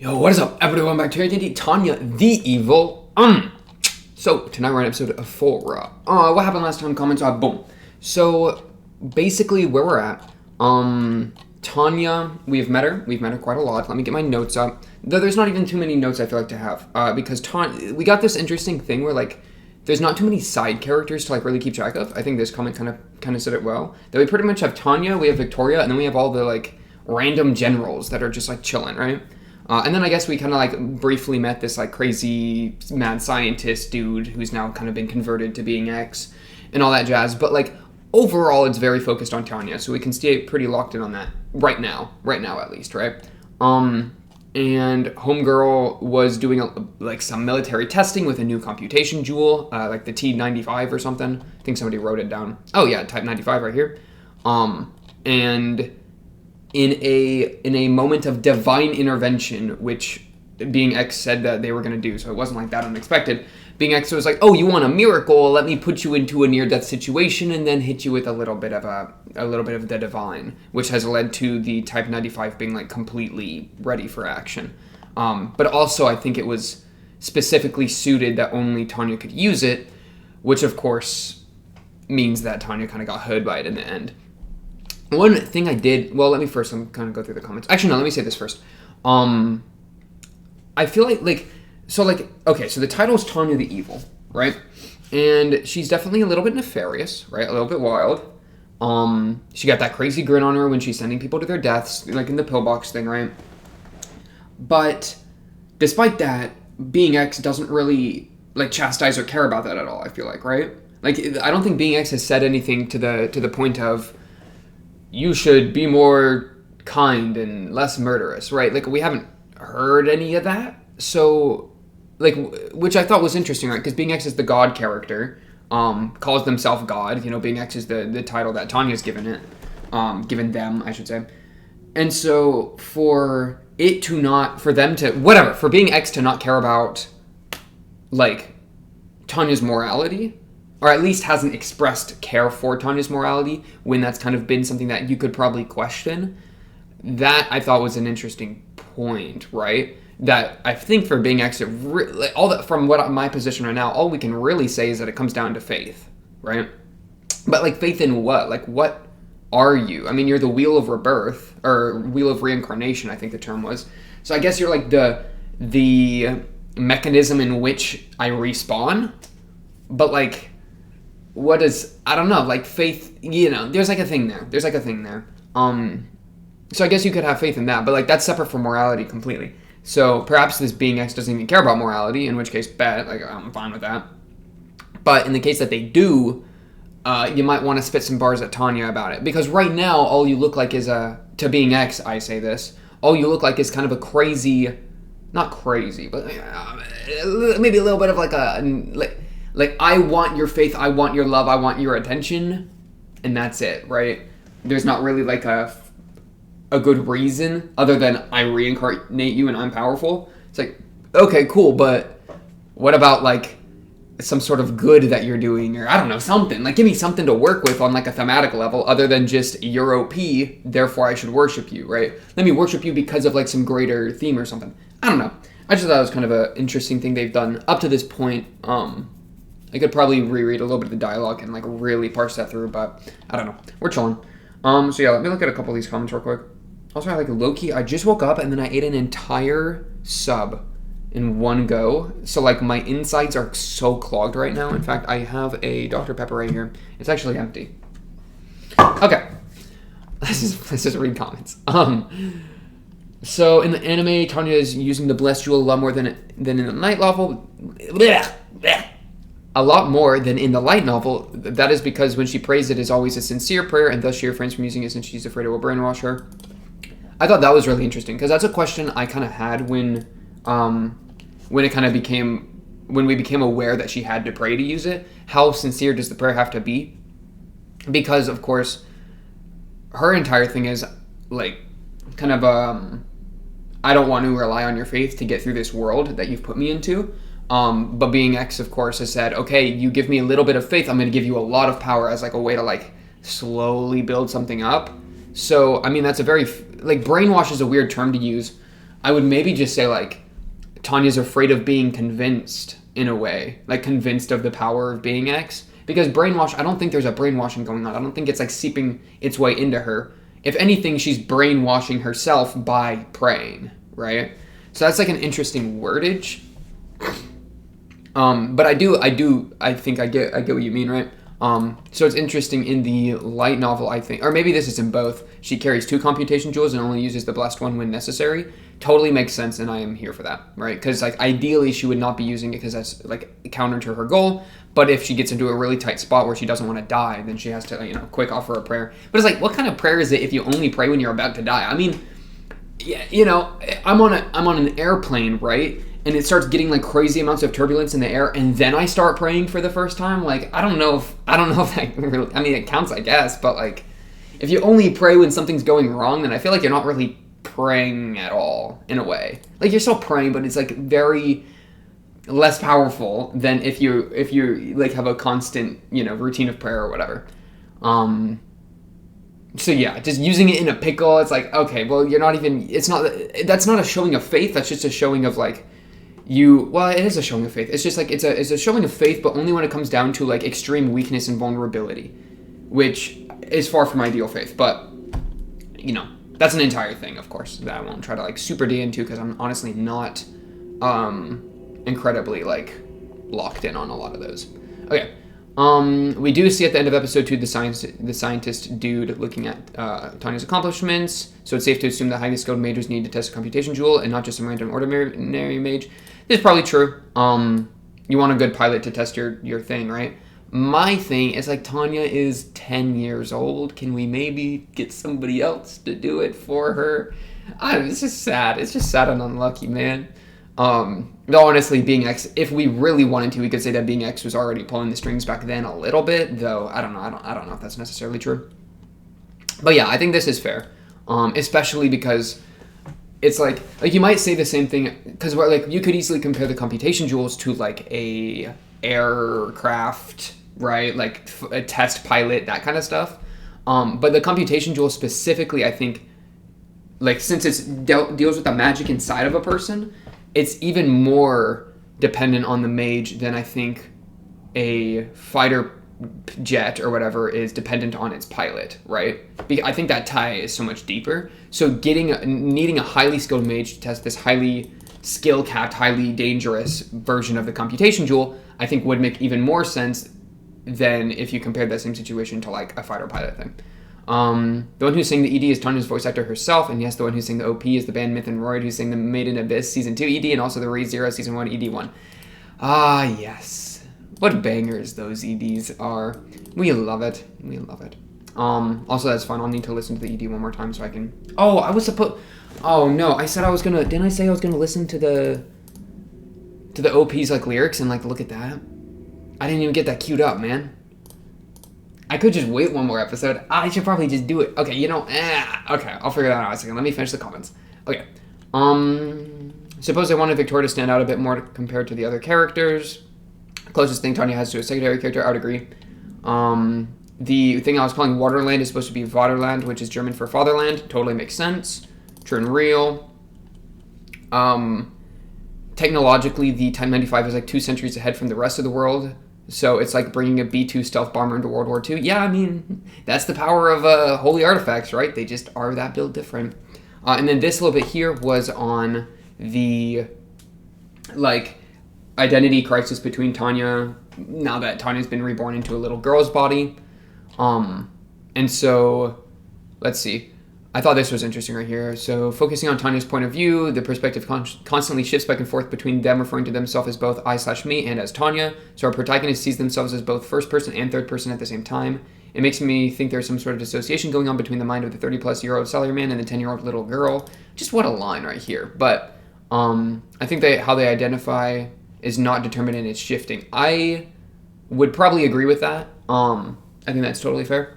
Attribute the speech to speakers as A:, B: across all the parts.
A: Yo, what is up, everyone? Back to Tanya, the evil. So tonight we're on episode 4. What happened last time? Comments. Boom. So basically, where we're at. Tanya, we've met her. We've met her quite a lot. Let me get my notes up. Though there's not even too many notes I feel like to have. Because we got this interesting thing where there's not too many side characters to really keep track of. I think this comment kind of said it well. That we pretty much have Tanya, we have Victoria, and then we have all the random generals that are just chilling, right? And then I guess we kind of briefly met this crazy mad scientist dude who's now kind of been converted to being X and all that jazz. But overall, it's very focused on Tanya, so we can stay pretty locked in on that right now at least, right? And Homegirl was doing some military testing with a new computation jewel, like the T95 or something. I think somebody wrote it down. Oh yeah, Type 95 right here. And in a moment of divine intervention, which Being X said that they were going to do, so it wasn't that unexpected. Being X was like, oh, you want a miracle? Let me put you into a near-death situation and then hit you with a little bit of the divine, which has led to the Type 95 being completely ready for action. But also, I think it was specifically suited that only Tanya could use it, which of course means that Tanya kind of got hood by it in the end. One thing I did, well, let me first kind of go through the comments. Actually, no, let me say this first. I feel okay, so the title is Tanya the Evil, right? And she's definitely a little bit nefarious, right? A little bit wild. She got that crazy grin on her when she's sending people to their deaths, in the pillbox thing, right? But despite that, Being X doesn't really, chastise or care about that at all, I feel right? I don't think Being X has said anything to the point of, you should be more kind and less murderous, right? We haven't heard any of that. So, which I thought was interesting, right? Because Being X is the God character, calls themselves God. Being X is the title that Tanya's given it, given them, I should say. And so for Being X to not care about, Tanya's morality, or at least hasn't expressed care for Tanya's morality when that's kind of been something that you could probably question. That I thought was an interesting point, right? That I think for Being X, from my position right now, all we can really say is that it comes down to faith, right? But faith in what? What are you? I mean, you're the wheel of rebirth, or wheel of reincarnation, I think the term was. So I guess you're the mechanism in which I respawn, but what is, I don't know, faith, there's a thing there. So I guess you could have faith in that, but that's separate from morality completely. So perhaps this Being X doesn't even care about morality, in which case, I'm fine with that. But in the case that they do, you might want to spit some bars at Tanya about it. Because right now, all you look like is to Being X, I say this, all you look like is kind of a crazy, not crazy, but maybe a little bit of I want your faith, I want your love, I want your attention, and that's it, right? There's not really a good reason other than I reincarnate you and I'm powerful. It's okay, cool, but what about some sort of good that you're doing, or I don't know, something. Give me something to work with on a thematic level other than just you're OP, therefore I should worship you, right? Let me worship you because of some greater theme or something. I don't know. I just thought it was kind of an interesting thing they've done up to this point. I could probably reread a little bit of the dialogue and really parse that through, but I don't know. We're chilling. So yeah, let me look at a couple of these comments real quick. Also, low-key, I just woke up and then I ate an entire sub in one go. So my insides are so clogged right now. In fact, I have a Dr. Pepper right here. It's actually empty. Okay. Let's just read comments. So in the anime, Tanya is using the Blessed Jewel a lot more than in the light novel. A lot more than in the light novel. That is because when she prays, it is always a sincere prayer, and thus she refrains from using it since she's afraid it will brainwash her. I thought that was really interesting because that's a question I kind of had when it kind of became, when we became aware that she had to pray to use it. How sincere does the prayer have to be? Because of course, her entire thing is kind of I don't want to rely on your faith to get through this world that you've put me into. But Being X, of course, has said, okay, you give me a little bit of faith, I'm going to give you a lot of power as a way to slowly build something up. So, I mean, that's a very, brainwash is a weird term to use, I would maybe just say like Tanya's afraid of being convinced in a way, like convinced of the power of being X. Because brainwash, I don't think there's a brainwashing going on. I don't think it's like seeping its way into her. If anything, she's brainwashing herself by praying, right? So that's like an interesting wordage. But I think I get what you mean, right? So it's interesting in the light novel, I think, or maybe this is in both. She carries 2 computation jewels and only uses the blessed one when necessary. Totally makes sense, and I am here for that, right? Because like ideally she would not be using it because that's like counter to her goal. But if she gets into a really tight spot where she doesn't want to die, then she has to, quick offer a prayer. But it's like, what kind of prayer is it if you only pray when you're about to die? I mean, yeah, I'm on an airplane, right? And it starts getting like crazy amounts of turbulence in the air, and then I start praying for the first time. Like, I don't know if that really, I mean, it counts, I guess, but like, if you only pray when something's going wrong, then I feel like you're not really praying at all, in a way. Like, you're still praying, but it's like very less powerful than if you like have a constant, routine of prayer or whatever. So yeah, just using it in a pickle, it's like, okay, well, that's not a showing of faith, that's just a showing of like, it is a showing of faith. It's just like, it's a showing of faith, but only when it comes down to like extreme weakness and vulnerability, which is far from ideal faith, but, that's an entire thing, of course, that I won't try to like super dig into, because I'm honestly not, incredibly like locked in on a lot of those. Okay. We do see at the end of episode 2 the scientist dude looking at Tanya's accomplishments, so it's safe to assume that highly skilled mages need to test a computation jewel and not just some random ordinary mage. This is probably true. You want a good pilot to test your thing, right? My thing is like, Tanya is 10 years old. Can we maybe get somebody else to do it for her? It's just sad. It's just sad and unlucky, man. Though honestly, being X, if we really wanted to, we could say that being X was already pulling the strings back then a little bit, though I don't know if that's necessarily true. But yeah, I think this is fair. Especially because it's like you might say the same thing, because like you could easily compare the computation jewels to like a aircraft, right? Like a test pilot, that kind of stuff. But the computation jewel specifically, I think, like since it deals with the magic inside of a person, it's even more dependent on the mage than I think a fighter jet or whatever is dependent on its pilot, right? I think that tie is so much deeper. So needing a highly skilled mage to test this highly skill-capped, highly dangerous version of the computation jewel, I think would make even more sense than if you compared that same situation to like a fighter pilot thing. The one who's saying the ED is Tanya's voice actor herself, and yes, the one who's saying the OP is the band Myth and Royd, who's saying the Made in Abyss Season 2 ED, and also the Raise Zero Season 1 ED1. Ah, yes. What bangers those EDs are. We love it. We love it. Also, that's fun. I'll need to listen to the ED one more time so I can... Oh, I was supposed... Oh, no. I said I was gonna... Didn't I say I was gonna listen to the OP's, like, lyrics and, like, look at that? I didn't even get that queued up, man. I could just wait one more episode. I should probably just do it. Okay, okay, I'll figure that out in a second. Let me finish the comments. Okay. Suppose I wanted Victoria to stand out a bit more compared to the other characters. Closest thing Tanya has to a secondary character, I would agree. The thing I was calling Waterland is supposed to be Vaterland, which is German for fatherland. Totally makes sense. True and real. Technologically, the Type 95 is like 2 centuries ahead from the rest of the world. So it's like bringing a B-2 stealth bomber into World War II. Yeah, I mean, that's the power of holy artifacts, right? They just are that built different. And then this little bit here was on the, like, identity crisis between Tanya, now that Tanya's been reborn into a little girl's body. And so, let's see. I thought this was interesting right here. So, focusing on Tanya's point of view, the perspective constantly shifts back and forth between them referring to themselves as both I/me and as Tanya. So, our protagonist sees themselves as both first person and third person at the same time. It makes me think there's some sort of dissociation going on between the mind of the 30-plus-year-old salaryman and the 10-year-old little girl. Just what a line right here. But I think how they identify is not determined and it's shifting. I would probably agree with that. I think that's totally fair.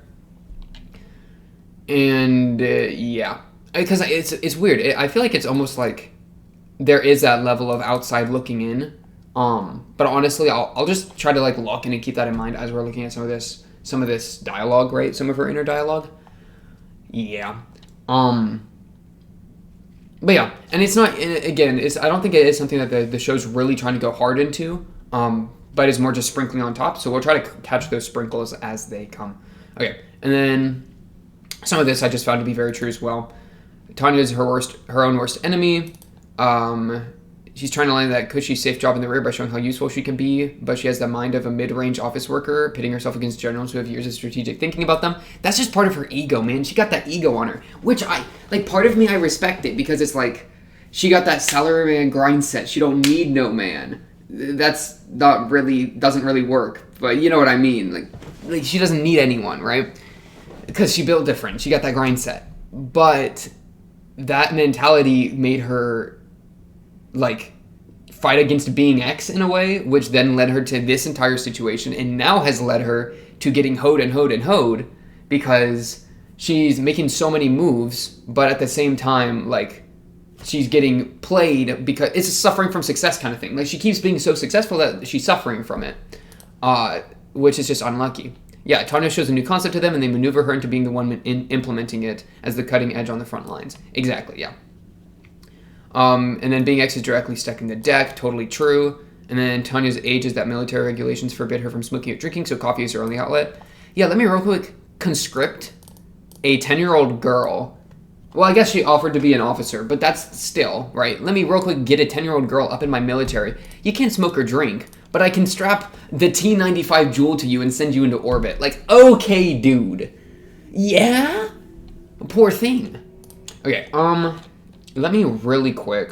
A: And yeah, because it's weird. I feel like it's almost like there is that level of outside looking in. But honestly, I'll just try to like lock in and keep that in mind as we're looking at some of this dialogue, right? Some of her inner dialogue. Yeah. But yeah, and it's not, again, I don't think it is something that the show's really trying to go hard into, but it's more just sprinkling on top. So we'll try to catch those sprinkles as they come. Okay, and then some of this I just found to be very true as well. Tanya is her own worst enemy. She's trying to land that cushy, safe job in the rear by showing how useful she can be, but she has the mind of a mid-range office worker, pitting herself against generals who have years of strategic thinking about them. That's just part of her ego, man. She got that ego on her, which part of me, I respect it, because it's like, she got that salaryman grind set. She don't need no man. That's not really, doesn't really work, but you know what I mean. Like she doesn't need anyone, right? Because she built different. She got that grind set. But that mentality made her fight against being X in a way, which then led her to this entire situation, and now has led her to getting hoed and hoed and hoed, because she's making so many moves, but at the same time, she's getting played because it's a suffering from success kind of thing. Like, she keeps being so successful that she's suffering from it, which is just unlucky. Yeah, Tanya shows a new concept to them, and they maneuver her into being the one implementing it as the cutting edge on the front lines. Exactly, yeah. And then being X is directly stuck in the deck, totally true. And then Tanya's age is that military regulations forbid her from smoking or drinking, so coffee is her only outlet. Yeah, let me real quick conscript a 10-year-old girl. Well, I guess she offered to be an officer, but that's still, right? Let me real quick get a 10-year-old girl up in my military. You can't smoke or drink, but I can strap the T-95 Joule to you and send you into orbit. Okay, dude. Yeah? Poor thing. Okay, let me really quick,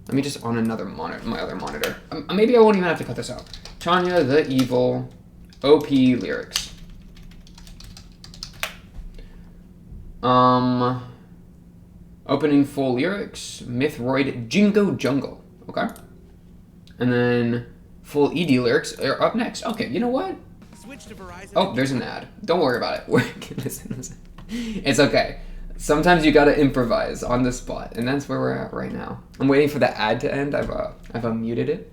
A: let me just on another monitor, my other monitor. Maybe I won't even have to cut this out. Tanya the Evil, OP lyrics. Opening full lyrics, Mythroid Jingo Jungle, okay? And then full ED lyrics are up next. Okay, you know what? Switch to Verizon. Oh, there's an ad. Don't worry about it. Listen. It's okay. Sometimes you gotta improvise on the spot, and that's where we're at right now. I'm waiting for the ad to end. I've unmuted it.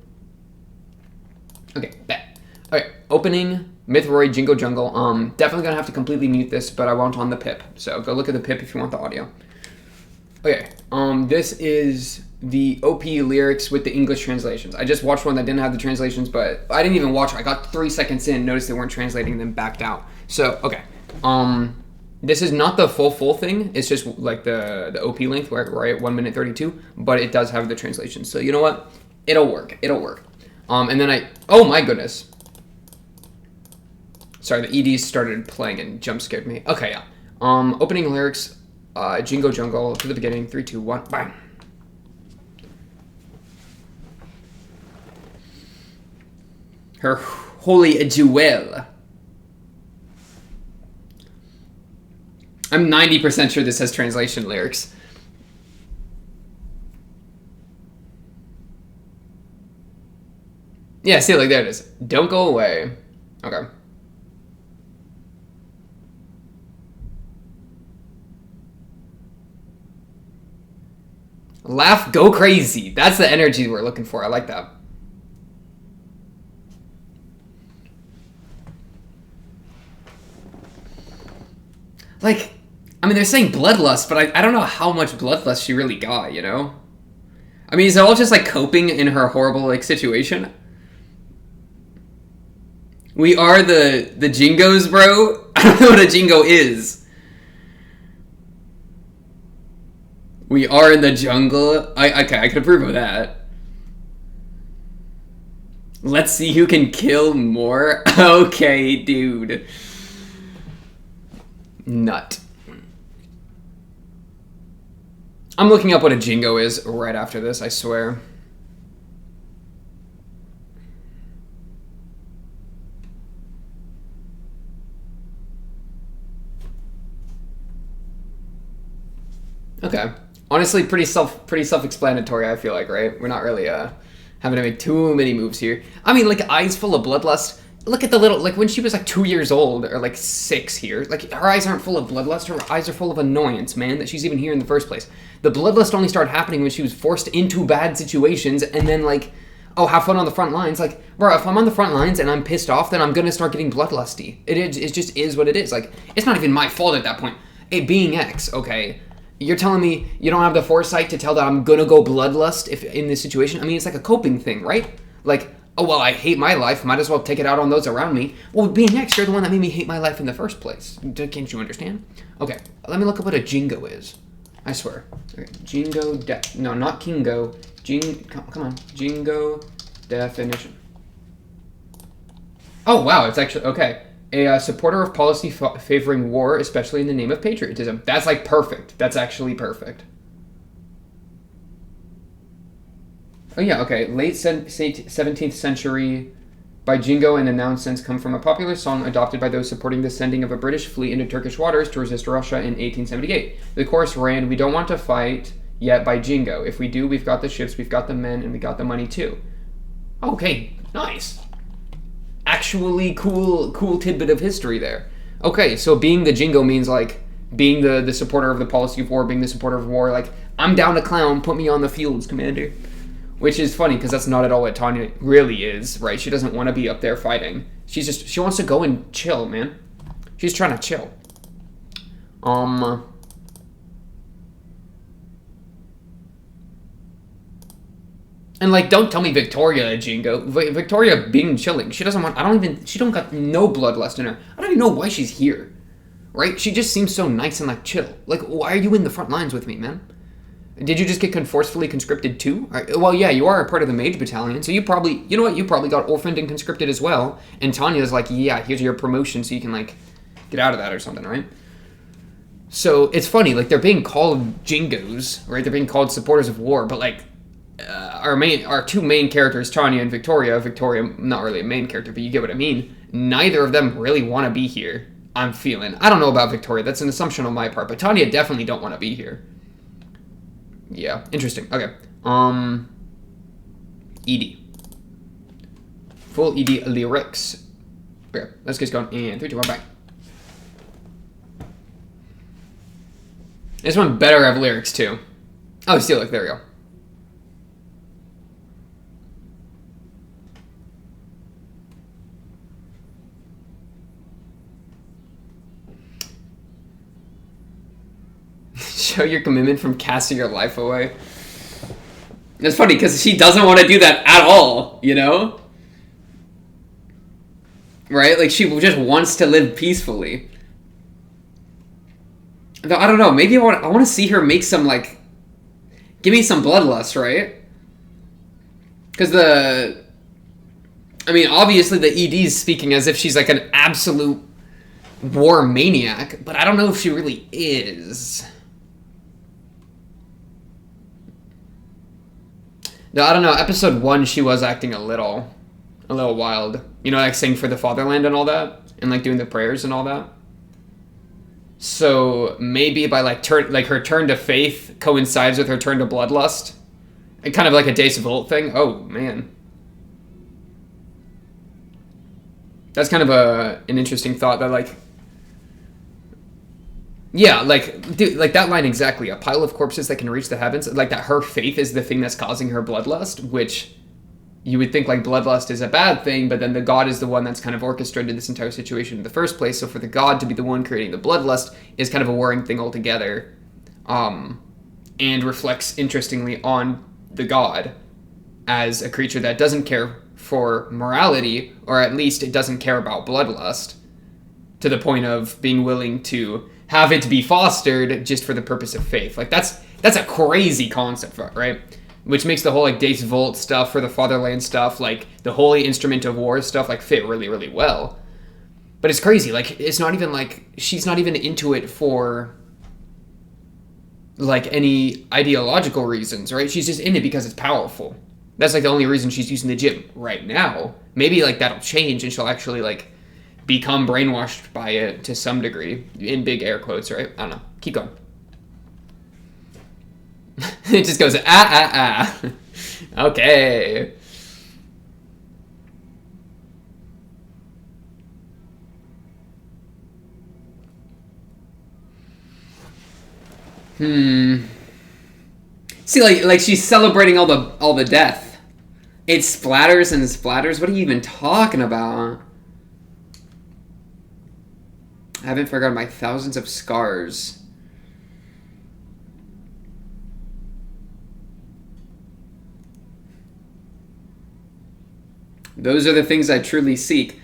A: Okay, bet. Okay, opening Mythroid Jingo Jungle. Definitely gonna have to completely mute this, but I want on the pip. So go look at the pip if you want the audio. Okay, this is the OP lyrics with the English translations. I just watched one that didn't have the translations, but I didn't even watch it. I got 3 seconds in, noticed they weren't translating, then backed out. So, okay. This is not the full thing. It's just like the OP length, right at 1 minute 32, but it does have the translation. So you know what? It'll work. And then oh my goodness. Sorry, the EDs started playing and jump scared me. Okay, yeah. Opening lyrics, Jingo Jungle to the beginning, 3, 2, 1, bang. Her holy jewel. I'm 90% sure this has translation lyrics. Yeah, see, there it is. Don't go away. Okay. Laugh, go crazy. That's the energy we're looking for. I like that. I mean, they're saying bloodlust, but I don't know how much bloodlust she really got, you know? I mean, is it all just, coping in her horrible, situation? We are the Jingos, bro? I don't know what a Jingo is. We are in the jungle? Okay, I could approve of that. Let's see who can kill more? Okay, dude. Nut. I'm looking up what a Jingo is right after this, I swear. Okay. Honestly, pretty self-explanatory, I feel like, right? We're not really having to make too many moves here. I mean, eyes full of bloodlust. Look at the little, when she was 2 years old, or 6 here, her eyes aren't full of bloodlust, her eyes are full of annoyance, man, that she's even here in the first place. The bloodlust only started happening when she was forced into bad situations, and then, oh, have fun on the front lines. Bro, if I'm on the front lines and I'm pissed off, then I'm gonna start getting bloodlusty. It just is what it is. It's not even my fault at that point. It being X, okay, You're telling me you don't have the foresight to tell that I'm gonna go bloodlust if in this situation? I mean, it's like a coping thing, right? Like, oh, well, I hate my life. Might as well take it out on those around me. Well, being next, you're the one that made me hate my life in the first place. Can't you understand? Okay, let me look up what a jingo is. I swear. Okay, jingo, no, not Kingo. Come on. Jingo definition. Oh, wow, it's actually, okay. A supporter of policy favoring war, especially in the name of patriotism. That's like perfect. That's actually perfect. Oh yeah, okay. Late 17th century by Jingo and a noun sense come from a popular song adopted by those supporting the sending of a British fleet into Turkish waters to resist Russia in 1878. The chorus ran, "We don't want to fight yet" by Jingo. If we do, we've got the ships, we've got the men, and we got the money too. Okay, nice. Actually cool tidbit of history there. Okay, so being the Jingo means like being the supporter of the policy of war, being the supporter of war, like, I'm down to clown, put me on the fields, Commander. Which is funny, because that's not at all what Tanya really is, right? She doesn't want to be up there fighting. She wants to go and chill, man. She's trying to chill. And, like, don't tell me Victoria, Jingo. Victoria being chilling. She doesn't want, she don't got no bloodlust in her. I don't even know why she's here. Right? She just seems so nice and, like, chill. Like, why are you in the front lines with me, man? Did you just get forcefully conscripted too? Well, yeah, you are a part of the Mage Battalion, so you probably, you know what, you probably got orphaned and conscripted as well. And Tanya's like, yeah, here's your promotion so you can, like, get out of that or something, right? So, it's funny, like, they're being called Jingos, right? They're being called supporters of war, but, like, our two main characters, Tanya and Victoria, not really a main character, but you get what I mean, neither of them really want to be here, I'm feeling. I don't know about Victoria, that's an assumption on my part, but Tanya definitely don't want to be here. Yeah, interesting. Okay. ED. Full ED lyrics. Okay, let's get going. And 3, 2, 1, bang. This one better have lyrics too. Oh, still, like, there we go. Show your commitment from casting your life away. It's funny because she doesn't want to do that at all, you know? Right? Like, she just wants to live peacefully. Though, I don't know, maybe I want to see her make some, like, give me some bloodlust, right? Because I mean, obviously the ED's speaking as if she's, like, an absolute war maniac, but I don't know if she really is. No, I don't know. Episode 1, she was acting a little wild. You know, like saying for the fatherland and all that, and like doing the prayers and all that. So maybe by her turn to faith coincides with her turn to bloodlust, and kind of like a Days of Volt thing. Oh man, that's kind of an interesting thought. That like. Yeah, like, dude, like that line exactly. A pile of corpses that can reach the heavens. Like that her faith is the thing that's causing her bloodlust, which you would think like bloodlust is a bad thing, but then the god is the one that's kind of orchestrated this entire situation in the first place. So for the god to be the one creating the bloodlust is kind of a worrying thing altogether. And reflects, interestingly, on the god as a creature that doesn't care for morality, or at least it doesn't care about bloodlust, to the point of being willing to have it be fostered just for the purpose of faith. Like, that's a crazy concept, right? Which makes the whole, like, Days Volt stuff for the fatherland stuff, like, the holy instrument of war stuff, like, fit really, really well. But it's crazy. Like, it's not even, like, she's not even into it for, like, any ideological reasons, right? She's just in it because it's powerful. That's, like, the only reason she's using the gym right now. Maybe, like, that'll change and she'll actually, like, become brainwashed by it to some degree, in big air quotes, right? I don't know. Keep going. It just goes, Okay. See, like she's celebrating all the death. It splatters and splatters. What are you even talking about? I haven't forgotten my thousands of scars. Those are the things I truly seek.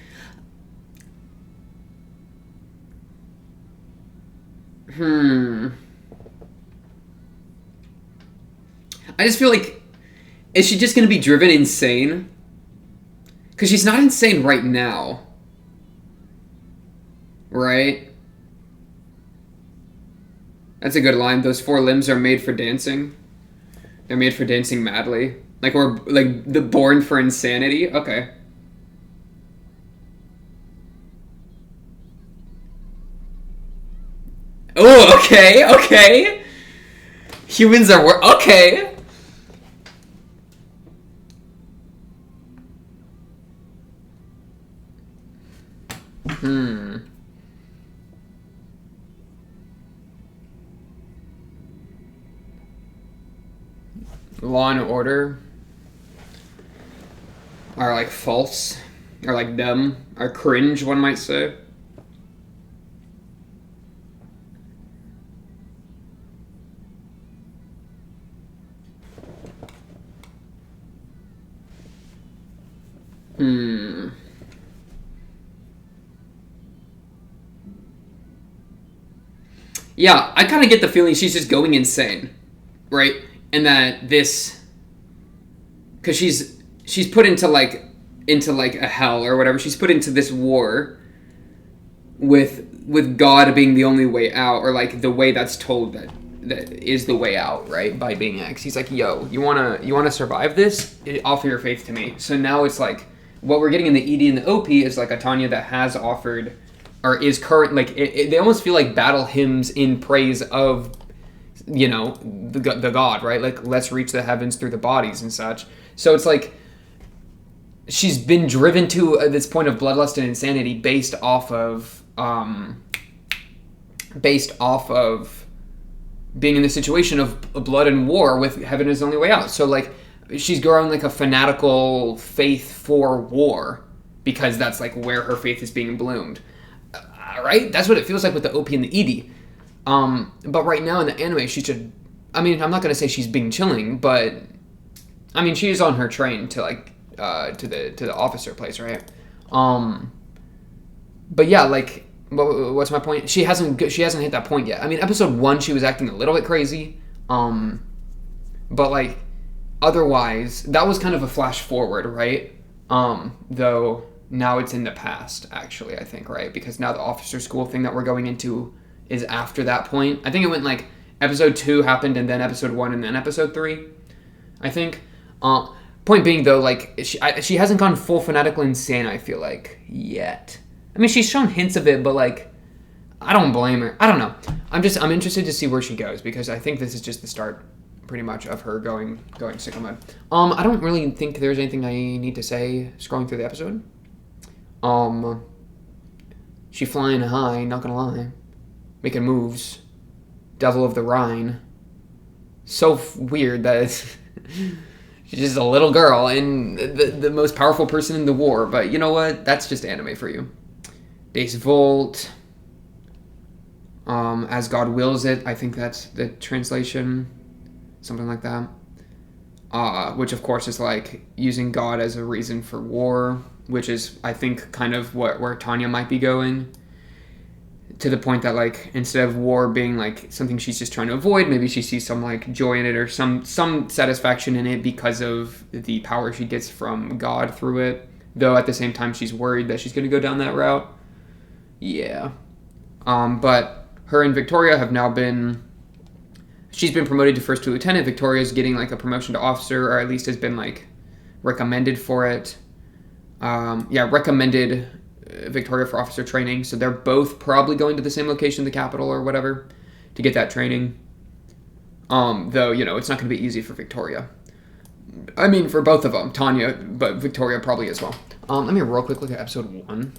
A: I just feel like, is she just going to be driven insane? Because she's not insane right now. Right? That's a good line. Those four limbs are made for dancing. They're made for dancing madly. Like we're like the born for insanity. Okay. Oh, okay, okay. Humans are okay. Law and order are like false, or like dumb, or cringe, one might say. Yeah, I kind of get the feeling she's just going insane, right? And that this, because she's put into like a hell or whatever. She's put into this war with God being the only way out, or like the way that's told that is the way out, right? By being X. He's like, yo, you wanna survive this? Offer your faith to me. So now it's like what we're getting in the ED and the OP is like a Tanya that has offered, or is current, like they almost feel like battle hymns in praise of, you know, the God, right? Like, let's reach the heavens through the bodies and such. So it's like she's been driven to this point of bloodlust and insanity based off of being in the situation of blood and war with heaven is the only way out. So like she's growing like a fanatical faith for war because that's like where her faith is being bloomed. Right? That's what it feels like with the OP and the ED. But right now in the anime, she's just, I mean, I'm not going to say she's being chilling, but I mean, she is on her train to like, to the officer place, right? But yeah, like, what's my point? She hasn't hit that point yet. I mean, episode 1, she was acting a little bit crazy. But like, otherwise, that was kind of a flash forward, right? Though now it's in the past, actually, I think, right? Because now the officer school thing that we're going into is after that point. I think it went like episode 2 happened and then episode 1 and then episode 3, I think. Point being though, like she hasn't gone full fanatical insane, I feel like, yet. I mean, she's shown hints of it, but like I don't blame her. I don't know. I'm interested to see where she goes because I think this is just the start pretty much of her going sicko mode. I don't really think there's anything I need to say scrolling through the episode. She flying high, not gonna lie. Making moves. Devil of the Rhine. So weird that it's she's just a little girl and the most powerful person in the war. But you know what? That's just anime for you. Days Volt. As God wills it. I think that's the translation. Something like that. Which of course is like using God as a reason for war. Which is, I think, kind of where Tanya might be going. To the point that, like, instead of war being, like, something she's just trying to avoid, maybe she sees some, like, joy in it or some satisfaction in it because of the power she gets from God through it. Though, at the same time, she's worried that she's going to go down that route. Yeah. But her and Victoria have now been... She's been promoted to first lieutenant. Victoria's getting, like, a promotion to officer, or at least has been, like, recommended for it. Recommended... Victoria for officer training, so they're both probably going to the same location, the capital or whatever, to get that training. Though, you know, it's not going to be easy for Victoria. I mean, for both of them, Tanya, but Victoria probably as well. Let me real quick look at episode 1.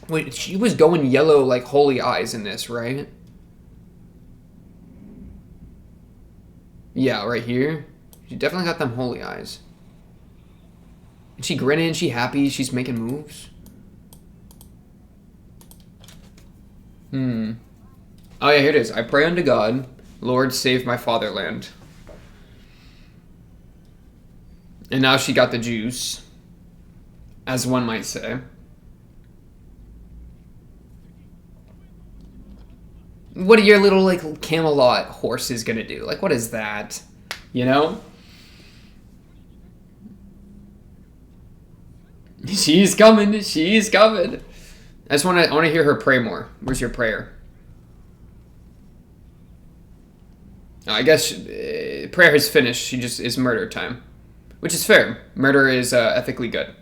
A: Wait, she was going yellow like holy eyes in this, right? Yeah, right here. She definitely got them holy eyes. And she grinning, she happy, she's making moves. Oh yeah, here it is. I pray unto God, Lord, save my fatherland. And now she got the juice. as one might say. What are your little, like, Camelot horses gonna do? Like, what is that? You know? She's coming. She's coming. I want to hear her pray more. Where's your prayer? Oh, I guess prayer is finished. She just is murder time, which is fair. Murder is ethically good.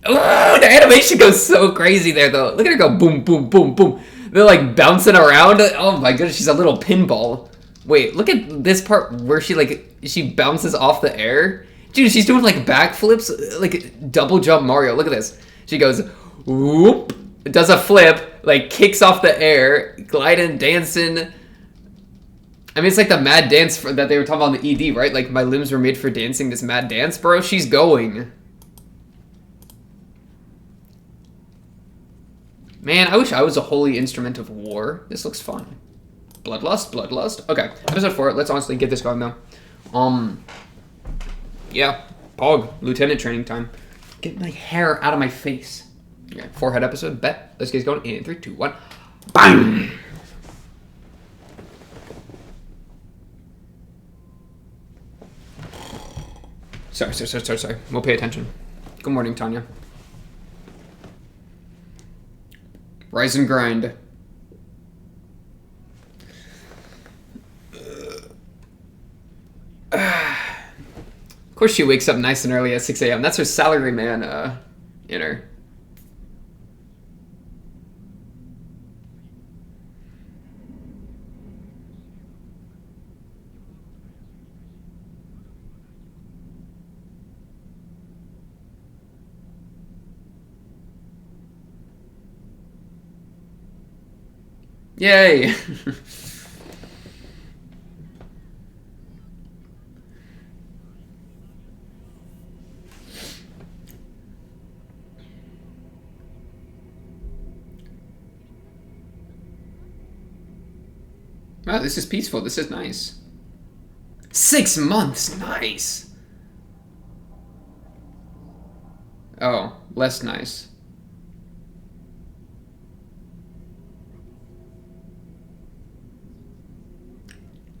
A: Oh, the animation goes so crazy there, though. Look at her go boom, boom, boom, boom. They're like bouncing around. Oh my goodness, she's a little pinball. Wait, look at this part where she bounces off the air. Dude, she's doing like backflips, like double jump Mario. Look at this. She goes whoop, does a flip, like kicks off the air, gliding, dancing. I mean, it's like the mad dance that they were talking about in the ED, right? Like, my limbs were made for dancing, this mad dance, bro. She's going. Man, I wish I was a holy instrument of war. This looks fun. Bloodlust, bloodlust. Okay, episode 4. Let's honestly get this going, though. Yeah. Pog. Lieutenant training time. Get my hair out of my face. Yeah, forehead episode. Bet. Let's get going. In 3, 2, 1. Bang! Sorry. We'll pay attention. Good morning, Tanya. Rise and grind. Of course she wakes up nice and early at 6 a.m. That's her salaryman in her. Yay! Wow, this is peaceful. This is nice. 6 months. Nice. Oh, less nice.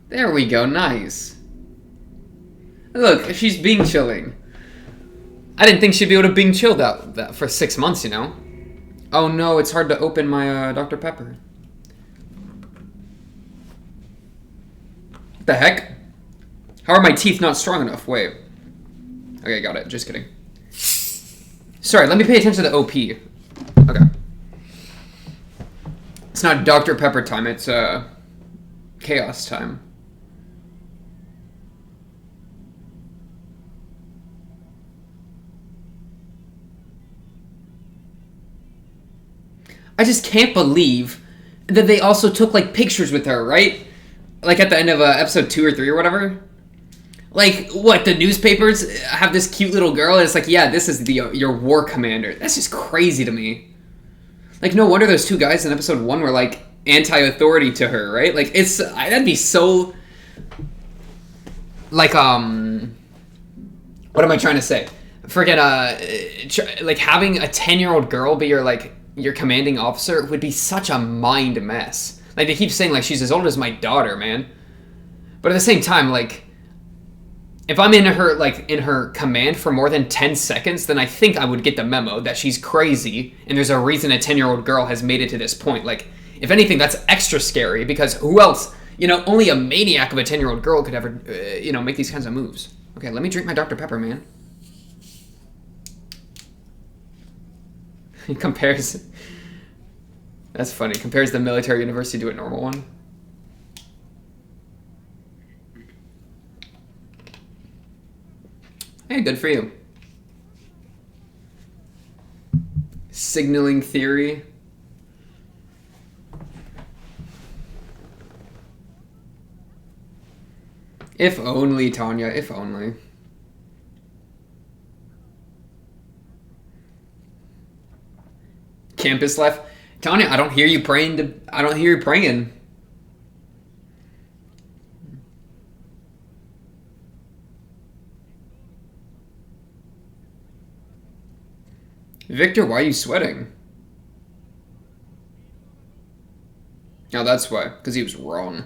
A: There we go. Nice. Look, she's Bing chilling. I didn't think she'd be able to Bing chill that for 6 months, you know? Oh no, it's hard to open my Dr. Pepper. What the heck? How are my teeth not strong enough? Wait. Okay, got it. Just kidding. Sorry, let me pay attention to the OP. Okay. It's not Dr. Pepper time, it's chaos time. I just can't believe that they also took like pictures with her, right? Like at the end of episode 2 or 3 or whatever. Like, what, the newspapers have this cute little girl and it's like, yeah, this is your war commander. That's just crazy to me. Like, no wonder those 2 guys in episode 1 were like anti-authority to her, right? Like, that'd be so, like, what am I trying to say? Friggin', like, having a 10-year-old girl be your commanding officer would be such a mind mess. Like, they keep saying, like, she's as old as my daughter, man. But at the same time, like, if I'm in her command for more than 10 seconds, then I think I would get the memo that she's crazy, and there's a reason a 10-year-old girl has made it to this point. Like, if anything, that's extra scary, because who else, only a maniac of a 10-year-old girl could ever, make these kinds of moves. Okay, let me drink my Dr. Pepper, man. He compares... That's funny. Compares the military university to a normal one. Hey, good for you. Signaling theory. If only, Tanya, if only. Campus life. Tanya, I don't hear you praying. I don't hear you praying. Victor, why are you sweating? Oh, that's why. Because he was wrong.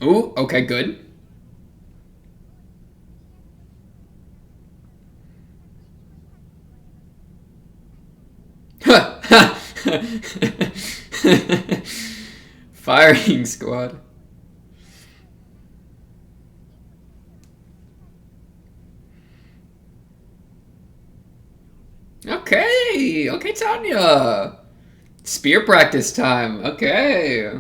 A: Ooh, okay, good. Firing squad. Okay, okay, Tanya. Spear practice time. Okay.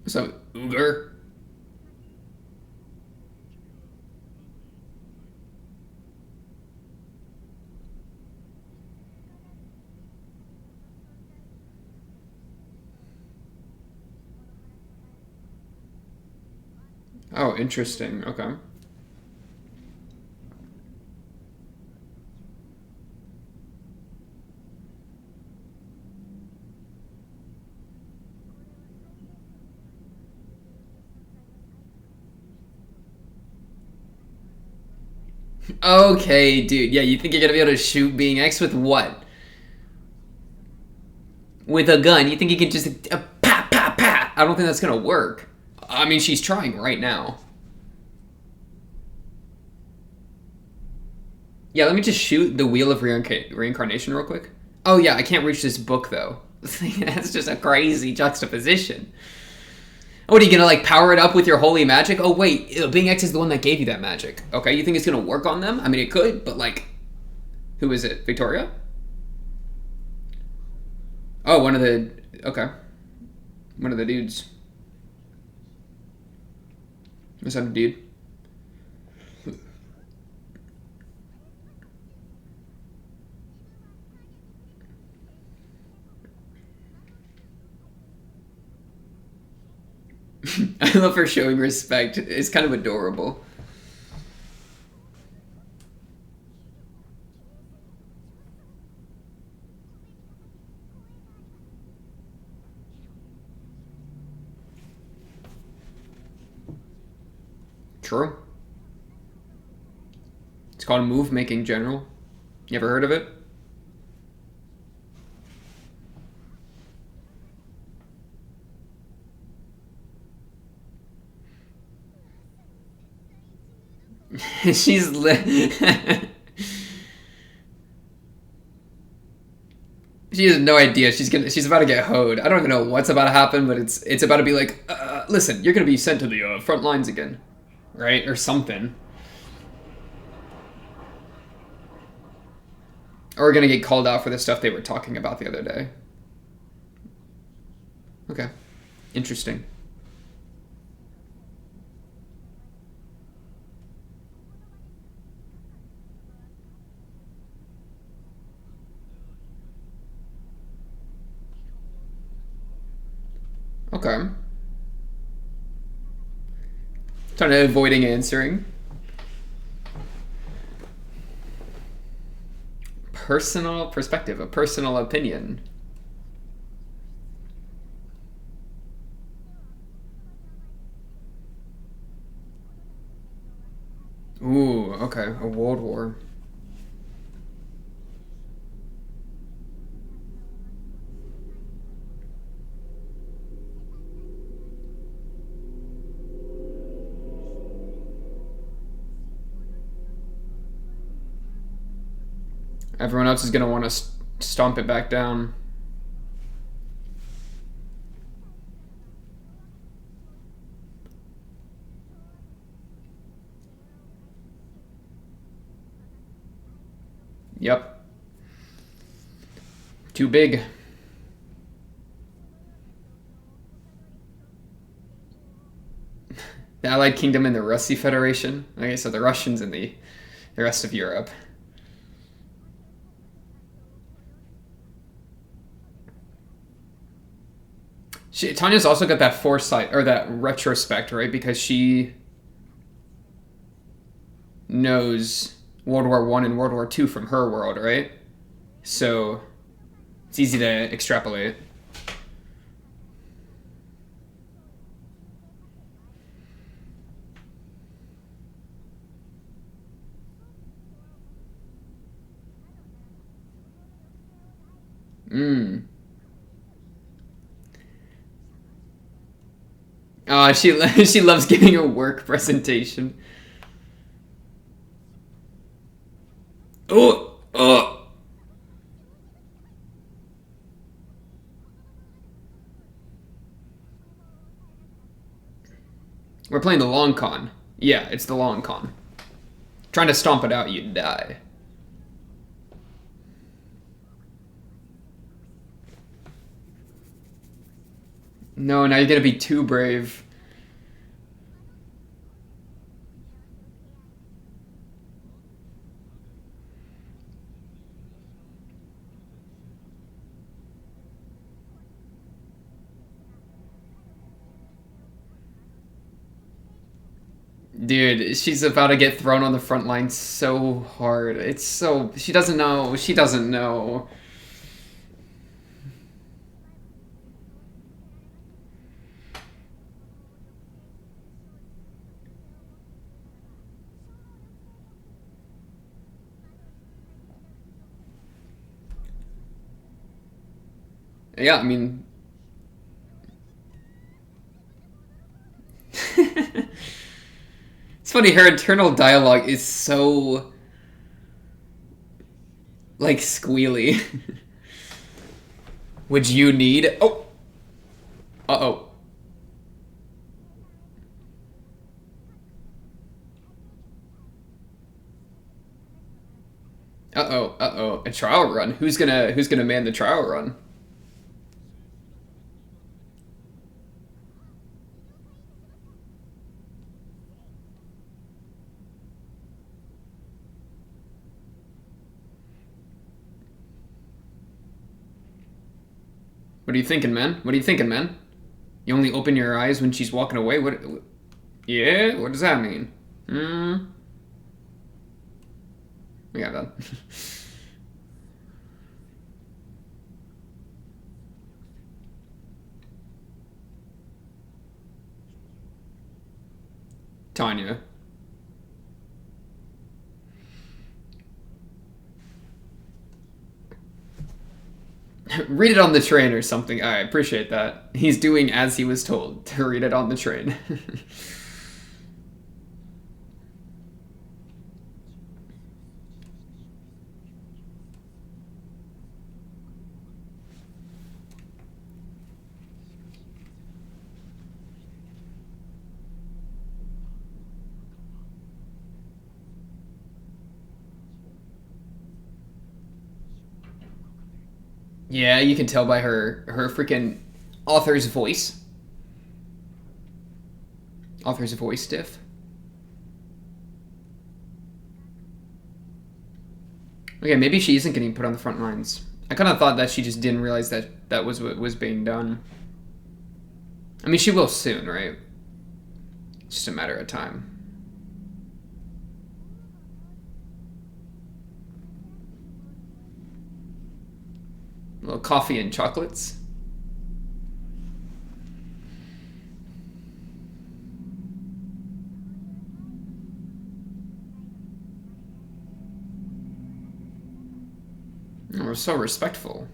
A: So, Uger. Oh, interesting. Okay. Okay, dude. Yeah, you think you're gonna be able to shoot being X with what? With a gun? You think you can just pat pat pat? I don't think that's gonna work. I mean, she's trying right now. Yeah, let me just shoot the Wheel of Reincarnation real quick. Oh yeah, I can't reach this book though. That's just a crazy juxtaposition. What are you gonna like power it up with your holy magic? Oh wait, being X is the one that gave you that magic. Okay, you think it's gonna work on them? I mean, it could, but like, who is it? Victoria? Oh, one of the okay, one of the dudes. What's up, dude? I love her showing respect. It's kind of adorable. True. It's called Move Making General. You ever heard of it? She's she has no idea. She's about to get hoed. I don't even know what's about to happen, but it's about to be like, listen, you're gonna be sent to the front lines again, right, or something, or we're gonna get called out for the stuff they were talking about the other day. Okay, interesting. Okay, trying to avoiding answering. Personal perspective, a personal opinion. Ooh, okay, a world war. Everyone else is gonna want to stomp it back down. Yep. Too big. The Allied Kingdom and the Rusty Federation. Okay, so the Russians and the rest of Europe. Tanya's also got that foresight or that retrospect, right? Because she knows World War One and World War Two from her world, right? So it's easy to extrapolate. Mm. Oh, she loves giving a work presentation. Oh, oh. We're playing the long con. Yeah, it's the long con. Trying to stomp it out, you die. No, now you're gonna be too brave. Dude, she's about to get thrown on the front line so hard. It's so... She doesn't know. She doesn't know. Yeah, I mean... It's funny, her internal dialogue is so... like, squealy. Would you need... Oh! Uh-oh. Uh-oh, uh-oh. A trial run? Who's gonna man the trial run? What are you thinking, man? What are you thinking, man? You only open your eyes when she's walking away? What... Yeah? What does that mean? Hmm? We got that. Tanya. Read it on the train or something. I appreciate that. He's doing as he was told to read it on the train. Yeah, you can tell by her freaking author's voice. Author's voice diff. Okay, maybe she isn't getting put on the front lines. I kind of thought that she just didn't realize that that was what was being done. I mean, she will soon, right? It's just a matter of time. A little coffee and chocolates. Oh, we're so respectful.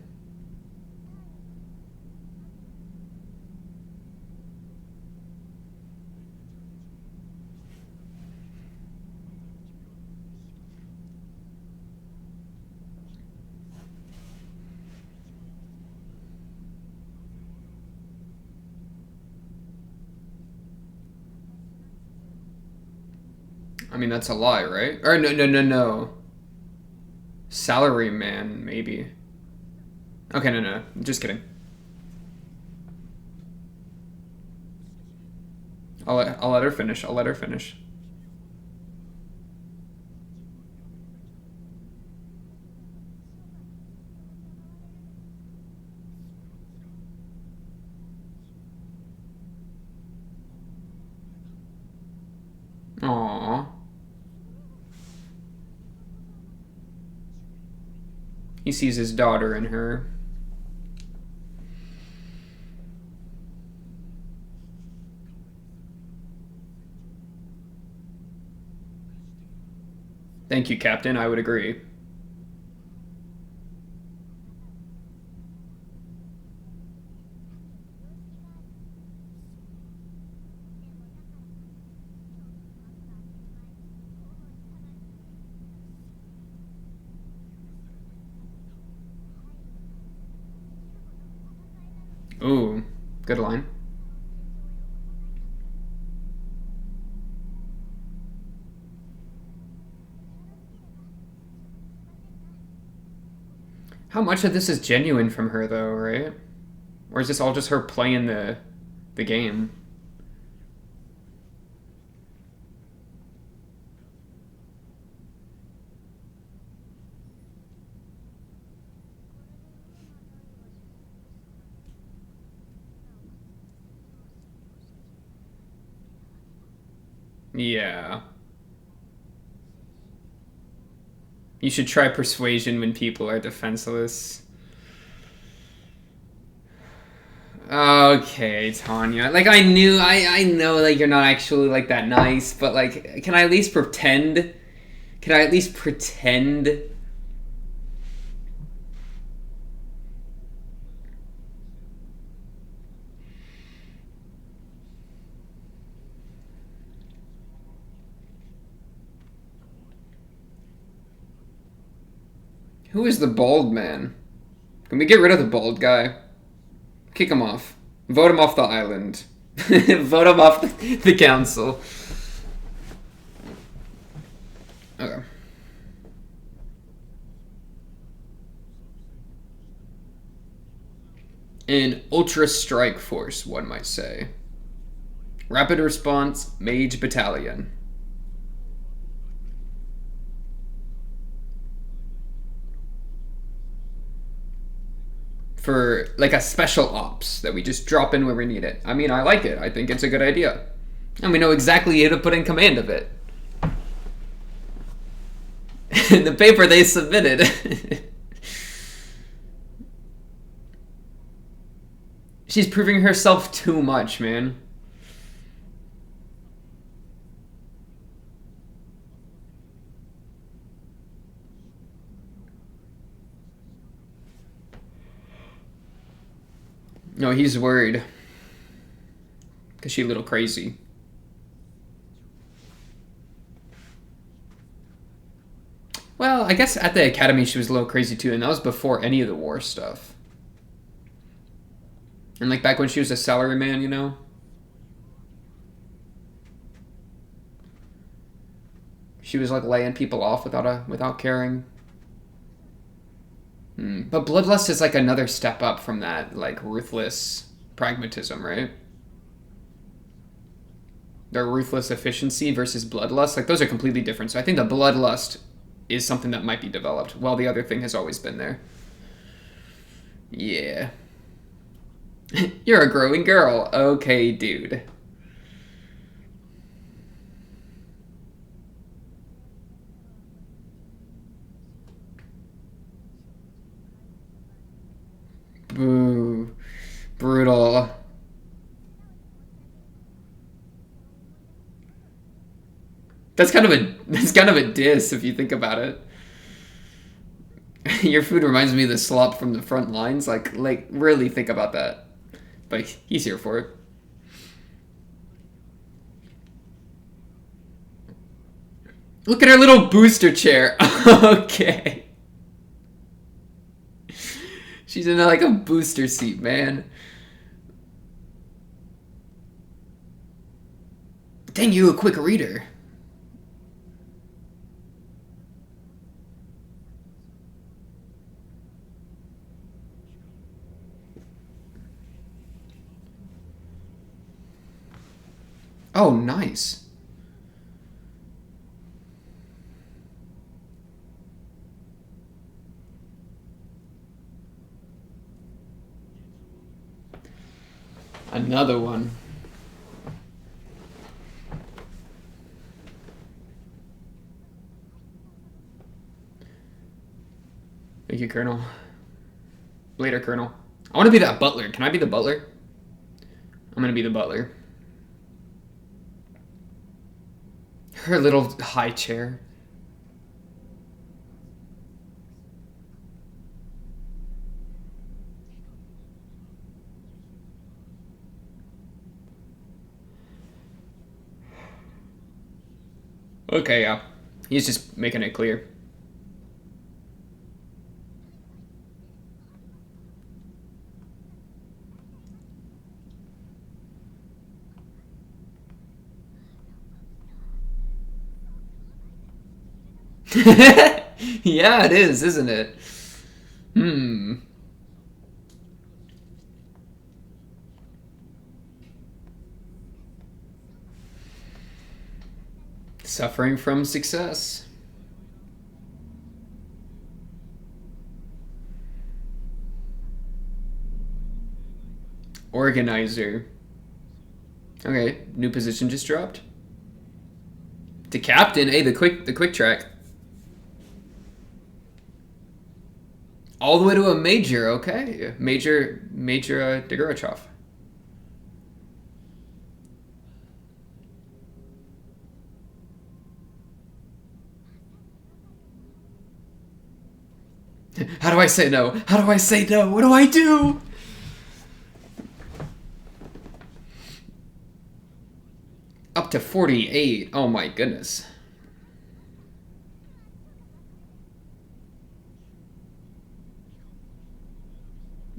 A: I mean, that's a lie, right? Or no, no, no, no. Salary man, maybe. Okay, no, no. Just kidding. I'll let her finish. I'll let her finish. Aww. He sees his daughter in her. Thank you, Captain. I would agree. Ooh, good line. How much of this is genuine from her, though, right? Or is this all just her playing the game? Yeah. You should try persuasion when people are defenseless. Okay, Tanya. Like, I know that you're not actually, like, that nice, but, like, can I at least pretend? Can I at least pretend? Who is the bald man? Can we get rid of the bald guy? Kick him off. Vote him off the island. Vote him off the council. Okay. An ultra strike force, one might say. Rapid response mage battalion. For like a special ops that we just drop in where we need it. I mean, I like it. I think it's a good idea. And we know exactly who to put in command of it. The paper they submitted. She's proving herself too much, man. No, he's worried. Because she's a little crazy. Well, I guess at the academy she was a little crazy too, and that was before any of the war stuff. And like back when she was a salaryman, you know? She was like laying people off without caring. But bloodlust is like another step up from that like ruthless pragmatism, right? Their ruthless efficiency versus bloodlust, like those are completely different. So I think the bloodlust is something that might be developed, while the other thing has always been there. Yeah. You're a growing girl. Okay, dude. Boo. Brutal. That's kind of a diss if you think about it. Your food reminds me of the slop from the front lines. Like really think about that. But he's here for it. Look at her little booster chair. Okay. She's in like a booster seat, man. Dang, you a quick reader. Oh, nice. Another one. Thank you, Colonel. Later, Colonel. I want to be that butler. Can I be the butler? I'm gonna be the butler. Her little high chair. Okay, yeah. He's just making it clear. Yeah, it is, isn't it? Hmm. Suffering from success. Organizer. Okay, new position just dropped. To captain, hey, the quick track. All the way to a major, okay. Major Degorachov. How do I say no? How do I say no? What do I do? Up to 48. Oh my goodness.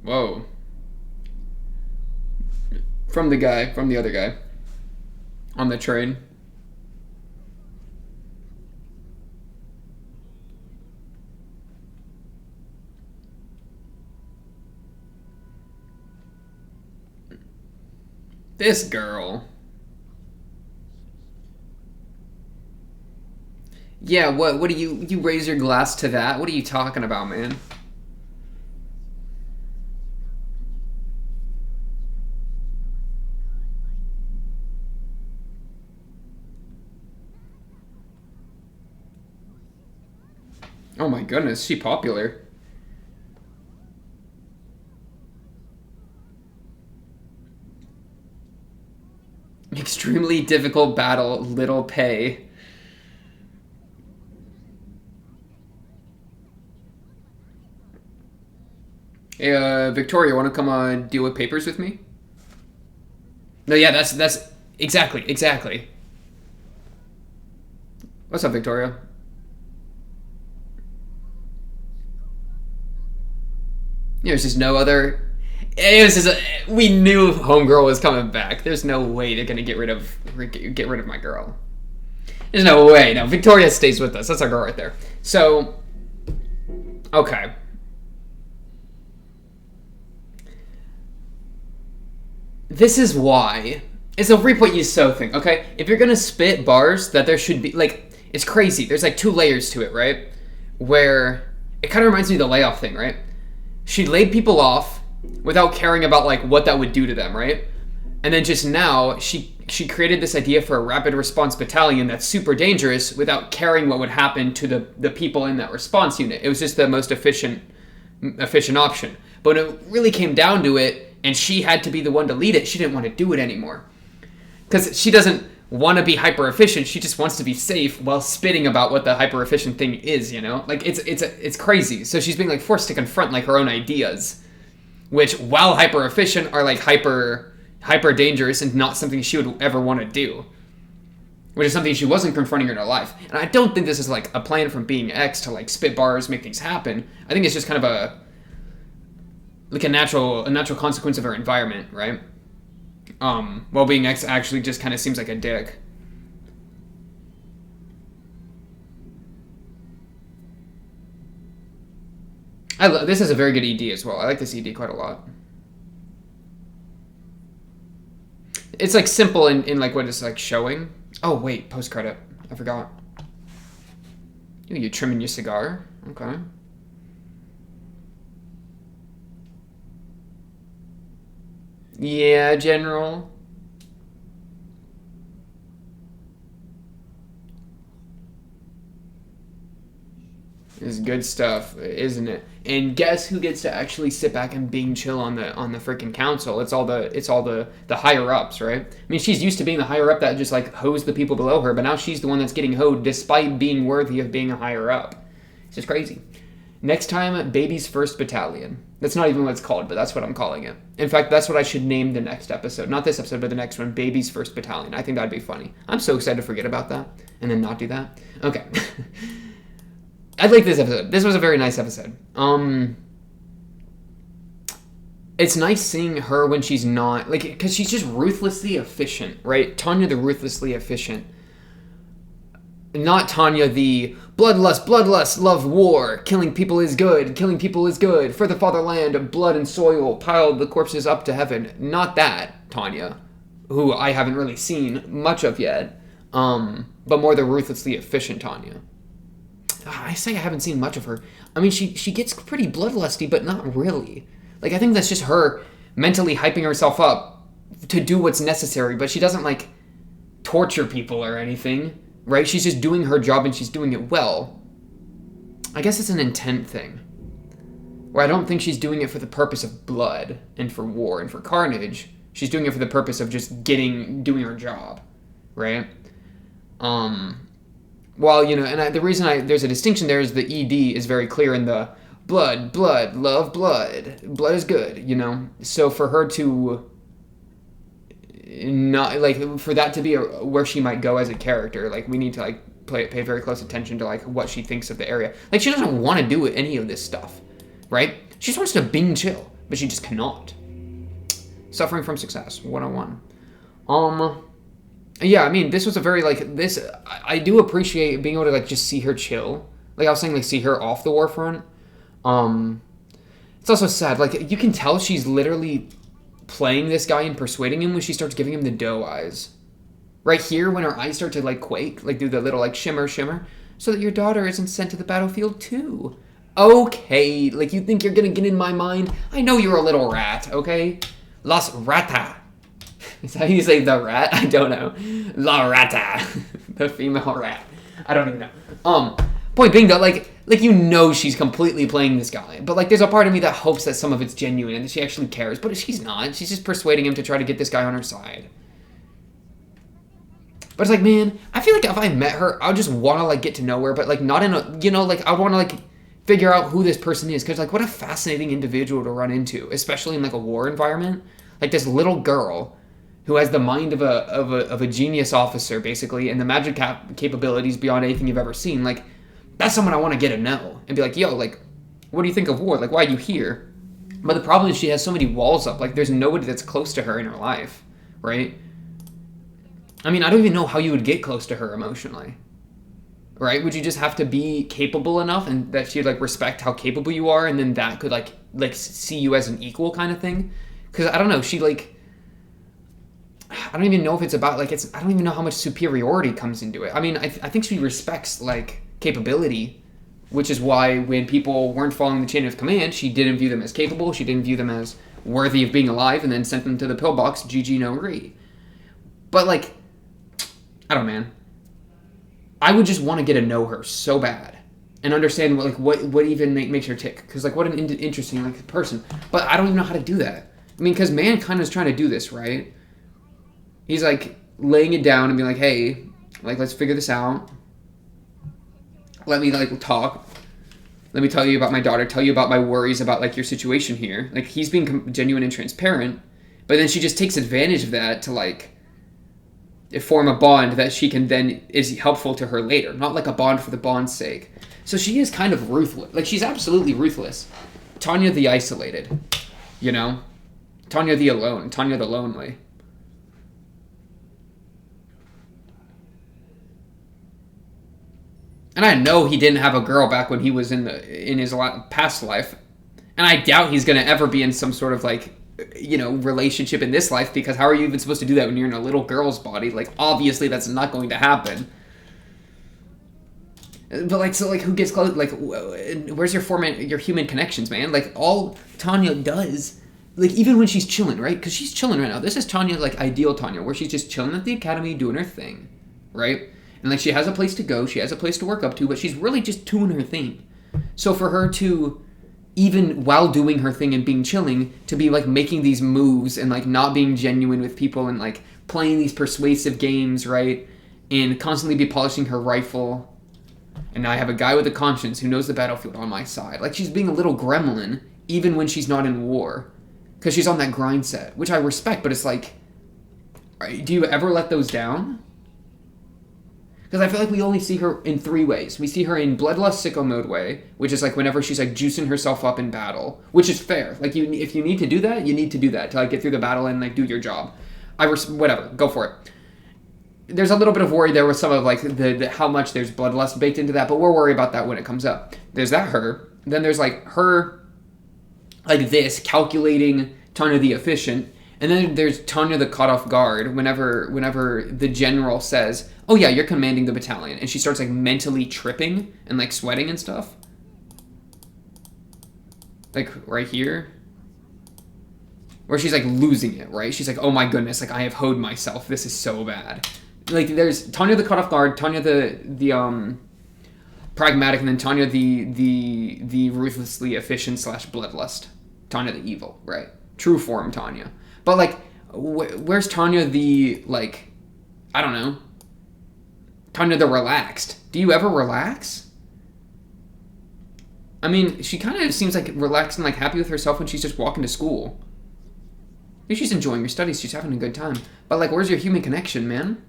A: Whoa. From the other guy. On the train. This girl. Yeah, what do you raise your glass to that? What are you talking about, man? Oh my goodness, she popular. Extremely difficult battle, little pay. Hey, Victoria, want to come deal with papers with me? No, yeah, that's exactly. What's up, Victoria? There's just no other. It was just we knew Homegirl was coming back. There's no way they're gonna get rid of my girl. There's no way. No, Victoria stays with us. That's our girl right there. So, okay. This is why. It's a reap what you sow thing, okay? If you're gonna spit bars, that there should be like it's crazy. There's like two layers to it, right? Where it kind of reminds me of the layoff thing, right? She laid people off without caring about like what that would do to them, right? And then just now she created this idea for a rapid response battalion that's super dangerous without caring what would happen to the people in that response unit. It was just the most efficient option. But when it really came down to it, and she had to be the one to lead it, she didn't want to do it anymore. Because she doesn't want to be hyper efficient, she just wants to be safe while spitting about what the hyper efficient thing is, you know? Like it's crazy. So she's being like forced to confront like her own ideas, which while hyper efficient are like hyper dangerous and not something she would ever want to do. Which is something she wasn't confronting in her life. And I don't think this is like a plan from being X to like spit bars, make things happen. I think it's just kind of a natural consequence of her environment, right? While being X actually just kind of seems like a dick. This is a very good ED as well. I like this ED quite a lot. It's like simple in like what it's like showing. Oh wait, post credit. I forgot. You trimming your cigar? Okay. Yeah, General. It's good stuff, isn't it? And guess who gets to actually sit back and being chill on the freaking council? It's all the higher ups, right? I mean, she's used to being the higher up that just like hosed the people below her, but now she's the one that's getting hoed despite being worthy of being a higher up. It's just crazy. Next time, Baby's First Battalion. That's not even what it's called, but that's what I'm calling it. In fact, that's what I should name the next episode. Not this episode, but the next one, Baby's First Battalion. I think that'd be funny. I'm so excited to forget about that and then not do that. Okay. I like this episode. This was a very nice episode. It's nice seeing her when she's not, like, because she's just ruthlessly efficient, right? Tanya the ruthlessly efficient. Not Tanya the bloodlust, love war, killing people is good, for the fatherland, blood and soil, pile the corpses up to heaven. Not that Tanya, who I haven't really seen much of yet, but more the ruthlessly efficient Tanya. I say I haven't seen much of her. I mean, she gets pretty bloodlusty, but not really. Like, I think that's just her mentally hyping herself up to do what's necessary, but she doesn't, like, torture people or anything, right? She's just doing her job and she's doing it well. I guess it's an intent thing, where I don't think she's doing it for the purpose of blood and for war and for carnage. She's doing it for the purpose of just doing her job, right? Well, you know, and the reason there's a distinction there is the ED is very clear in the blood, love blood. Blood is good, you know? So for her to not, like, for that to be where she might go as a character, like, we need to, like, pay very close attention to, like, what she thinks of the area. Like, she doesn't want to do any of this stuff, right? She just wants to bing chill, but she just cannot. Suffering from Success, 101. Yeah, I mean, this was a very, like, I do appreciate being able to, like, just see her chill. Like, I was saying, like, see her off the war front. It's also sad, like, you can tell she's literally playing this guy and persuading him when she starts giving him the doe eyes. Right here, when her eyes start to, like, quake, like, do the little, like, shimmer, so that your daughter isn't sent to the battlefield, too. Okay, like, you think you're gonna get in my mind? I know you're a little rat, okay? Las rata. Is that how you say the rat? I don't know. La rata. The female rat. I don't even know. Point being though, like you know she's completely playing this guy. But like there's a part of me that hopes that some of it's genuine and that she actually cares. But she's not. She's just persuading him to try to get this guy on her side. But it's like, man, I feel like if I met her, I would just want to like get to know her. But like not in a, you know, like I want to like figure out who this person is. Because like what a fascinating individual to run into. Especially in like a war environment. Like this little girl who has the mind of a genius officer, basically, and the magic capabilities beyond anything you've ever seen. Like, that's someone I want to get to know. And be like, yo, like, what do you think of war? Like, why are you here? But the problem is she has so many walls up. Like, there's nobody that's close to her in her life, right? I mean, I don't even know how you would get close to her emotionally, right? Would you just have to be capable enough and that she'd, like, respect how capable you are and then that could, like see you as an equal kind of thing? Because, I don't know, she, like... I don't even know if it's about, like, I don't even know how much superiority comes into it. I mean, I think she respects, like, capability, which is why when people weren't following the chain of command, she didn't view them as capable, she didn't view them as worthy of being alive, and then sent them to the pillbox, GG no re. But, like, I don't know, man. I would just want to get to know her so bad and understand, what even makes her tick. Because, like, what an interesting, like, person. But I don't even know how to do that. I mean, because Mankind is trying to do this, right? He's, like, laying it down and being like, hey, like, let's figure this out. Let me, like, talk. Let me tell you about my daughter, tell you about my worries about, like, your situation here. Like, he's being genuine and transparent, but then she just takes advantage of that to, like, form a bond that she can then, is helpful to her later. Not, like, a bond for the bond's sake. So she is kind of ruthless. Like, she's absolutely ruthless. Tanya the isolated, you know? Tanya the alone. Tanya the lonely. And I know he didn't have a girl back when he was in his past life. And I doubt he's going to ever be in some sort of, like, you know, relationship in this life, because how are you even supposed to do that when you're in a little girl's body? Like, obviously that's not going to happen. But, like, so, like, who gets close? Like, where's your human connections, man? Like, all Tanya does, like, even when she's chilling, right? Because she's chilling right now. This is Tanya, like, ideal Tanya, where she's just chilling at the academy, doing her thing, right? And, like, she has a place to go, she has a place to work up to, but she's really just doing her thing. So for her to, even while doing her thing and being chilling, to be like making these moves and like not being genuine with people and like playing these persuasive games, right? And constantly be polishing her rifle. And I have a guy with a conscience who knows the battlefield on my side. Like, she's being a little gremlin, even when she's not in war. Because she's on that grind set, which I respect, but it's like, do you ever let those down? Because I feel like we only see her in 3 ways. We see her in Bloodlust Sicko Mode way, which is like whenever she's like juicing herself up in battle, which is fair. Like, if you need to do that, you need to do that to like get through the battle and like do your job. Whatever, go for it. There's a little bit of worry there with some of like the how much there's bloodlust baked into that, but we'll worry about that when it comes up. There's that her. Then there's like her, like this, calculating Tanya the efficient. And then there's Tanya the caught off guard whenever the general says, oh yeah, you're commanding the battalion. And she starts like mentally tripping and like sweating and stuff. Like right here. Where she's like losing it, right? She's like, oh my goodness, like I have hoed myself. This is so bad. Like there's Tanya the caught off guard, Tanya the pragmatic, and then Tanya the ruthlessly efficient / bloodlust. Tanya the evil, right? True form Tanya. But like, where's Tanya the like, I don't know. Tanya the relaxed. Do you ever relax? I mean, she kind of seems like relaxed and like happy with herself when she's just walking to school. Maybe she's enjoying her studies, she's having a good time. But like, where's your human connection, man?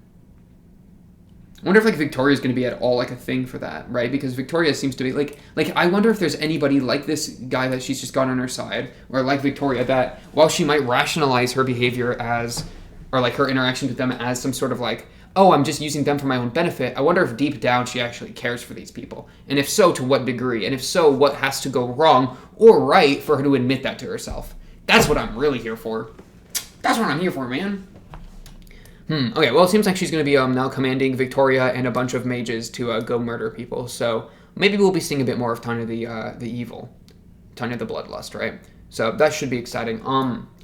A: I wonder if like Victoria's going to be at all like a thing for that, right? Because Victoria seems to be like I wonder if there's anybody like this guy that she's just got on her side, or like Victoria, that while she might rationalize her behavior as, or like her interactions with them as some sort of like, oh, I'm just using them for my own benefit, I wonder if deep down she actually cares for these people. And if so, to what degree? And if so, what has to go wrong or right for her to admit that to herself? That's what I'm really here for. That's what I'm here for, man. Okay, well, it seems like she's going to be now commanding Victoria and a bunch of mages to go murder people. So maybe we'll be seeing a bit more of Tanya the evil. Tanya the bloodlust, right? So that should be exciting.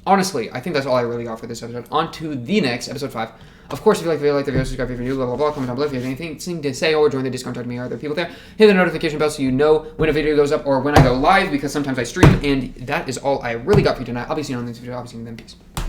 A: Honestly, I think that's all I really got for this episode. On to the next, episode 5. Of course, if you like the video, subscribe if you're new, blah, blah, blah, comment down below if you have anything to say, or join the Discord, talk to me, or other people there. Hit the notification bell so you know when a video goes up or when I go live, because sometimes I stream, and that is all I really got for you tonight. I'll be seeing you on this video. I'll be seeing you then. Peace.